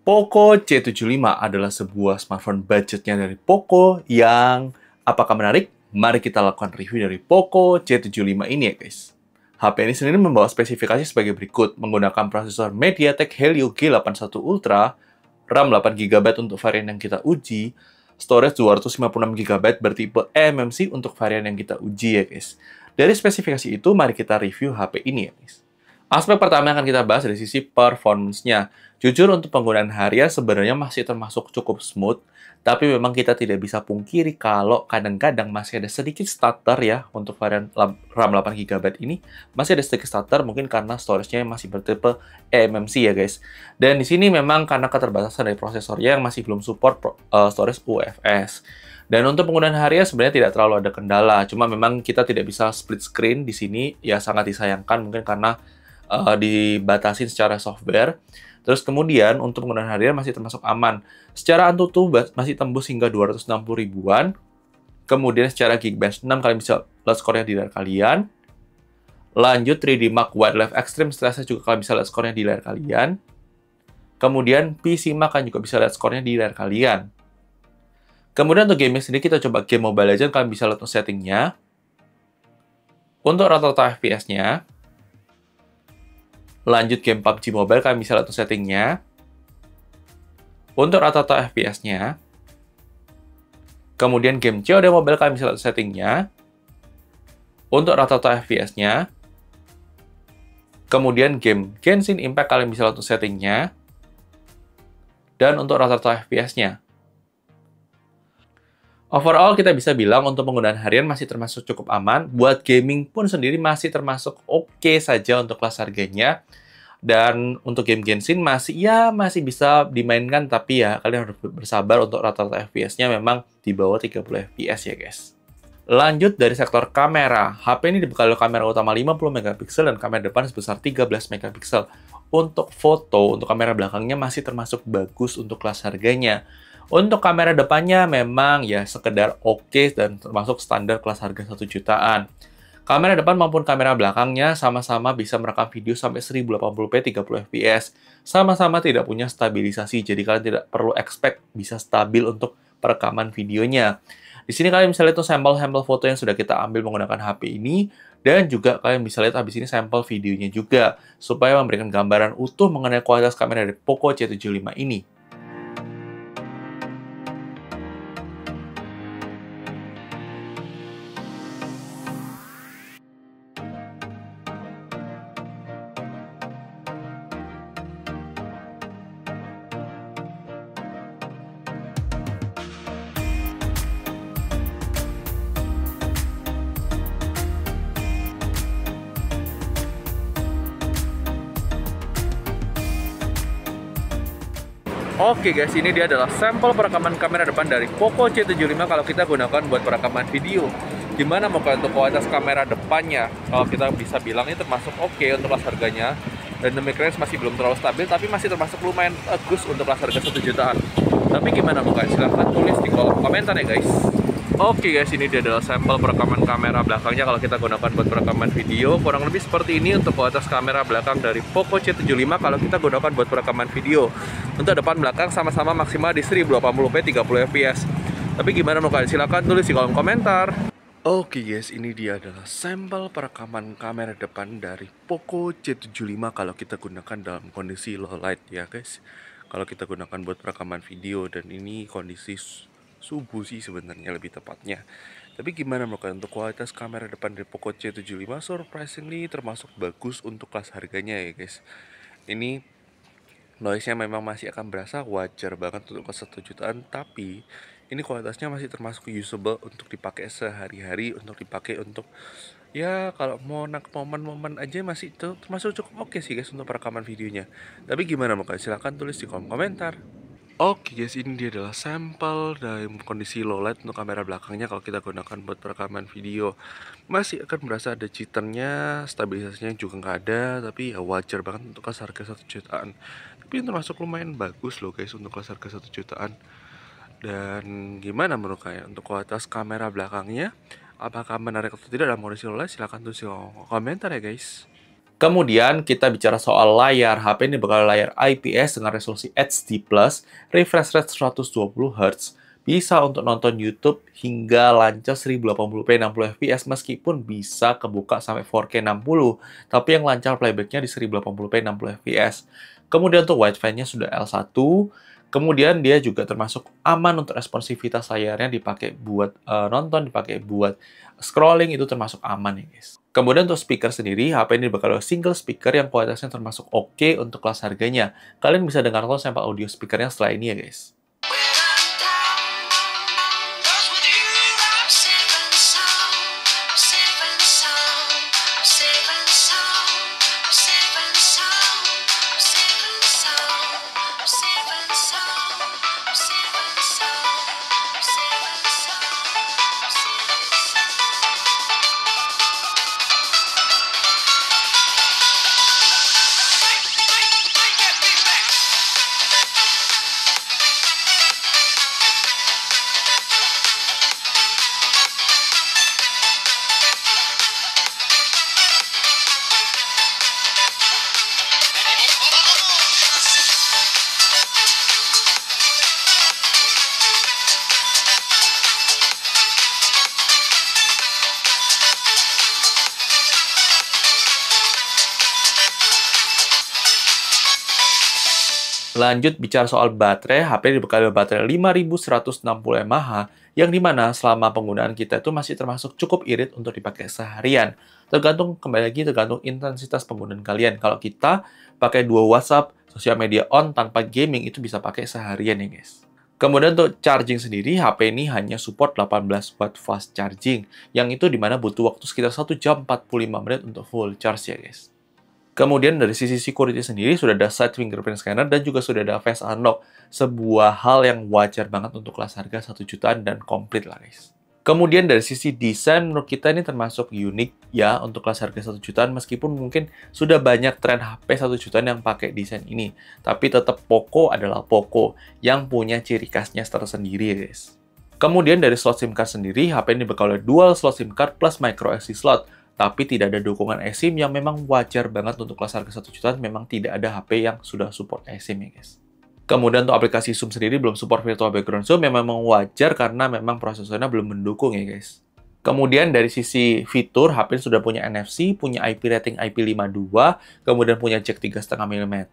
Poco C75 adalah sebuah smartphone budgetnya dari Poco yang apakah menarik? Mari kita lakukan review dari Poco C75 ini ya guys. HP ini sendiri membawa spesifikasi sebagai berikut, menggunakan prosesor MediaTek Helio G81 Ultra, RAM 8GB untuk varian yang kita uji, storage 256GB bertipe eMMC untuk varian yang kita uji ya guys. Dari spesifikasi itu, mari kita review HP ini ya guys. Aspek pertama yang akan kita bahas dari sisi performance-nya. Jujur untuk penggunaan harian sebenarnya masih termasuk cukup smooth, tapi memang kita tidak bisa pungkiri kalau kadang-kadang masih ada sedikit stutter ya untuk varian RAM 8GB ini. Masih ada sedikit stutter mungkin karena storage-nya masih bertipe eMMC ya guys. Dan di sini memang karena keterbatasan dari prosesornya yang masih belum support storage UFS. Dan untuk penggunaan harian sebenarnya tidak terlalu ada kendala, cuma memang kita tidak bisa split screen di sini, ya sangat disayangkan mungkin karena dibatasin secara software. Terus kemudian untuk penggunaan harian masih termasuk aman. Secara Antutu masih tembus hingga 260 ribuan. Kemudian secara Geekbench 6 kalian bisa lihat skornya di layar kalian. Lanjut 3D Mark Wildlife Extreme Stress juga kalian bisa lihat skornya di layar kalian. Kemudian PC Mark kalian juga bisa lihat skornya di layar kalian. Kemudian untuk gaming sendiri kita coba game Mobile Legends, kalian bisa lihat settingnya. Untuk rata-rata FPS-nya. Lanjut game PUBG Mobile, kalian bisa lihat settingnya. Untuk rata-rata FPS-nya. Kemudian game COD Mobile, kalian bisa lihat settingnya. Untuk rata-rata FPS-nya. Kemudian game Genshin Impact, kalian bisa lihat settingnya. Dan untuk rata-rata FPS-nya. Overall, kita bisa bilang untuk penggunaan harian masih termasuk cukup aman. Buat gaming pun sendiri masih termasuk oke saja untuk kelas harganya. Dan untuk game Genshin masih bisa dimainkan, tapi ya kalian harus bersabar untuk rata-rata FPS-nya memang di bawah 30 FPS ya guys. Lanjut dari sektor kamera. HP ini dibekali kamera utama 50 megapiksel dan kamera depan sebesar 13 megapiksel. Untuk foto, untuk kamera belakangnya masih termasuk bagus untuk kelas harganya. Untuk kamera depannya memang ya sekedar oke dan termasuk standar kelas harga 1 jutaan. Kamera depan maupun kamera belakangnya sama-sama bisa merekam video sampai 1080p 30 fps. Sama-sama tidak punya stabilisasi, jadi kalian tidak perlu expect bisa stabil untuk perekaman videonya. Di sini kalian bisa lihat tuh sampel-sampel foto yang sudah kita ambil menggunakan HP ini, dan juga kalian bisa lihat habis ini sampel videonya juga, supaya memberikan gambaran utuh mengenai kualitas kamera dari Poco C75 ini. Oke guys, ini dia adalah sampel perekaman kamera depan dari Poco C75 kalau kita gunakan buat perekaman video. Gimana mau untuk kualitas kamera depannya? Kalau kita bisa bilang ini termasuk oke untuk kelas harganya. Dynamic range masih belum terlalu stabil, tapi masih termasuk lumayan bagus untuk kelas harga 1 jutaan. Tapi gimana mau silahkan tulis di kolom komentar ya guys. Oke guys, ini dia adalah sampel perekaman kamera belakangnya kalau kita gunakan buat perekaman video. Kurang lebih seperti ini untuk kualitas kamera belakang dari Poco C75 kalau kita gunakan buat perekaman video. Untuk depan belakang sama-sama maksimal di 1080p 30 fps. Tapi gimana mau kalian? Silahkan tulis di kolom komentar. Oke guys, ini dia adalah sampel perekaman kamera depan dari Poco C75 kalau kita gunakan dalam kondisi low light ya guys. Kalau kita gunakan buat perekaman video, dan ini kondisi subuh sih sebenarnya lebih tepatnya. Tapi gimana menurut kalian untuk kualitas kamera depan dari Poco C75? Surprisingly termasuk bagus untuk kelas harganya ya guys. Ini noise-nya memang masih akan berasa wajar banget untuk kelas 1 jutaan, tapi ini kualitasnya masih termasuk usable untuk dipakai sehari-hari, untuk dipakai untuk ya kalau mau momen-momen aja masih termasuk cukup oke sih guys untuk perekaman videonya. Tapi gimana menurut kalian? Silahkan tulis di kolom komentar. Oke guys, ini dia adalah sampel dalam kondisi low light untuk kamera belakangnya kalau kita gunakan buat perekaman video. Masih akan berasa ada cheaternya, stabilisasinya juga nggak ada, tapi ya wajar banget untuk kelas harga 1 jutaan. Tapi ini termasuk lumayan bagus loh guys untuk kelas harga 1 jutaan. Dan gimana menurut kalian untuk kualitas kamera belakangnya? Apakah menarik atau tidak dalam kondisi low light? Silahkan tulis di kolom komentar ya guys. Kemudian kita bicara soal layar. HP ini bakal layar IPS dengan resolusi HD+, refresh rate 120 Hz, bisa untuk nonton YouTube hingga lancar 1080p 60 fps meskipun bisa kebuka sampai 4K 60, tapi yang lancar playbacknya di 1080p 60 fps. Kemudian untuk Wi-Fi-nya sudah L1, kemudian dia juga termasuk aman untuk responsivitas layarnya, dipakai buat nonton, dipakai buat scrolling, itu termasuk aman ya guys. Kemudian untuk speaker sendiri, HP ini bakal single speaker yang kualitasnya termasuk oke untuk kelas harganya. Kalian bisa dengar sampel audio speakernya setelah ini ya guys. Lanjut bicara soal baterai, HP dibekali baterai 5160 mAh, yang dimana selama penggunaan kita itu masih termasuk cukup irit untuk dipakai seharian. Kembali lagi tergantung intensitas penggunaan kalian. Kalau kita pakai 2 WhatsApp, sosial media on tanpa gaming itu bisa pakai seharian ya guys. Kemudian untuk charging sendiri, HP ini hanya support 18 watt fast charging, yang itu dimana butuh waktu sekitar 1 jam 45 menit untuk full charge ya guys. Kemudian dari sisi security sendiri sudah ada side fingerprint scanner dan juga sudah ada face unlock. Sebuah hal yang wajar banget untuk kelas harga 1 jutaan dan komplit lah guys. Kemudian dari sisi desain menurut kita ini termasuk unik ya untuk kelas harga 1 jutaan meskipun mungkin sudah banyak tren HP 1 jutaan yang pakai desain ini. Tapi tetap Poco adalah Poco yang punya ciri khasnya tersendiri guys. Kemudian dari slot SIM card sendiri, HP ini bakal dual slot SIM card plus micro SD slot. Tapi tidak ada dukungan eSIM yang memang wajar banget untuk kelas harga 1 jutaan, memang tidak ada HP yang sudah support eSIM ya guys. Kemudian untuk aplikasi zoom sendiri belum support virtual background zoom, yang memang wajar karena memang prosesornya belum mendukung ya guys. Kemudian dari sisi fitur, HP sudah punya NFC, punya IP rating IP52, kemudian punya jack 3,5 mm,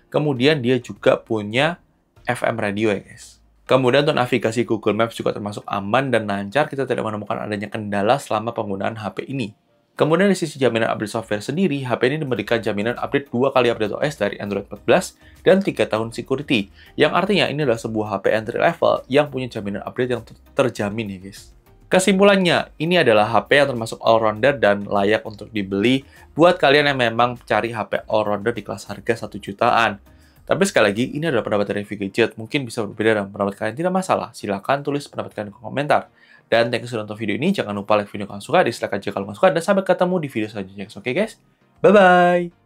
kemudian dia juga punya FM radio ya guys. Kemudian untuk navigasi Google Maps juga termasuk aman dan lancar, kita tidak menemukan adanya kendala selama penggunaan HP ini. Kemudian dari sisi jaminan update software sendiri, HP ini memberikan jaminan update 2 kali update OS dari Android 14 dan 3 tahun security, yang artinya ini adalah sebuah HP entry level yang punya jaminan update yang terjamin ya guys. Kesimpulannya, ini adalah HP yang termasuk all-rounder dan layak untuk dibeli buat kalian yang memang cari HP all-rounder di kelas harga 1 jutaan. Tapi sekali lagi, ini adalah pendapat dari review gadget. Mungkin bisa berbeda dan pendapat kalian tidak masalah. Silahkan tulis pendapat kalian di kolom komentar. Dan thank you sudah nonton video ini. Jangan lupa like video kalau suka, dislike aja kalau nggak suka. Dan sampai ketemu di video selanjutnya. Oke guys? Bye-bye!